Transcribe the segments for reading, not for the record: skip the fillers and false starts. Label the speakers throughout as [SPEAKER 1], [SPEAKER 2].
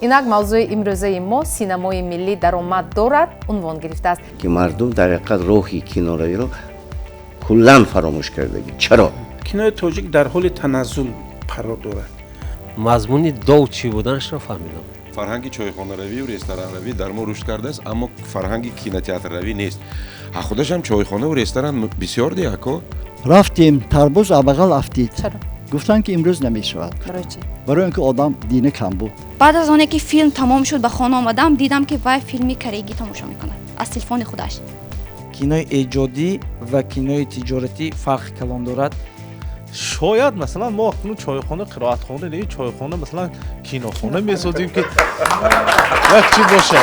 [SPEAKER 1] инак мавзӯи имрӯзаи мо синамои миллӣ даромад дорад унвон гирифтааст.
[SPEAKER 2] ки мардум дар ҳақиқат роҳи киноравиро куллан фаромӯш кардагӣ. чаро
[SPEAKER 3] кинои тоҷик дар ҳоли таназзул қарор дорад.
[SPEAKER 4] мазмуни дов чӣ буданашро фаҳмидам.
[SPEAKER 5] фарҳанги чойхонаравию ресторанравӣ дар мо рушд кардааст, аммо фарҳанги кинотеатрравӣ нест. худашам чойхонаву ресторан бисёр диако.
[SPEAKER 6] рафтем тарбуз абағал афтид.
[SPEAKER 1] чаро
[SPEAKER 6] гуфтанд ки имрӯз намешавад.
[SPEAKER 1] барои чӣ?
[SPEAKER 6] барои ин ки одам дина кам буд.
[SPEAKER 7] بعد از آنه که فیلم تمام شد به خانه آمدم دیدم که وای فیلمی کرگی تماشا میکنه از تلفن خودش.
[SPEAKER 8] кинои эҷодӣ ва кинои тиҷоратӣ фарқи калон дорад.
[SPEAKER 9] شاید مثلا ما اکنون چایخانه قرائتخانه نه چایخانه مثلا کینوخانه میسازیم که وقت چی باشه.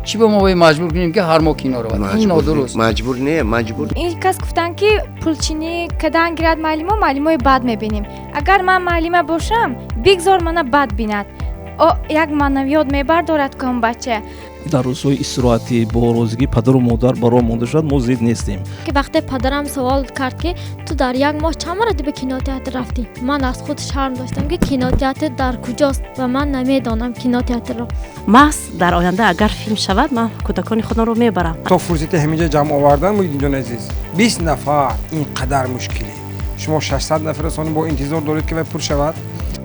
[SPEAKER 10] چی با ما باید مجبور کنیم که هر ما کینو رو بدیم؟ این نادرست.
[SPEAKER 2] مجبور نه مجبور.
[SPEAKER 11] این کس گفتن که پولچینی کدان گیرد معلمای بد میبینیم. اگر من معلم باشم بگذار منو بد بیند. او یک معنویات میبردارد که اون بچه
[SPEAKER 12] در روزهای استراحتی با روزگی پدر و مادر برای مانده شد ما زید نیستیم.
[SPEAKER 13] که وقتی پدرم سوال کرد که تو در یک ماه چند مرتبه به کینوتئاتر رفتی؟ من از خود شرم داشتم که کینوتئاتر در کجاست و من نمیدانم کینوتئاتر را.
[SPEAKER 14] محض در آینده اگر فیلم شود من کودکان خودم رو میبرم.
[SPEAKER 15] تا فرصت همینجا جمع آوردن بود اینجا عزیز. 20 نفر اینقدر مشکلی. شما 600 نفر رسانه با انتظار دارید که پر شود؟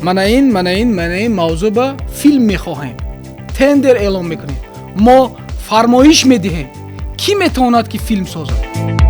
[SPEAKER 16] من این موضوع با فیلم میخواهیم. تندر اعلام میکنیم. ما فرمایش میدهیم. کی میتواند که فیلم سازد؟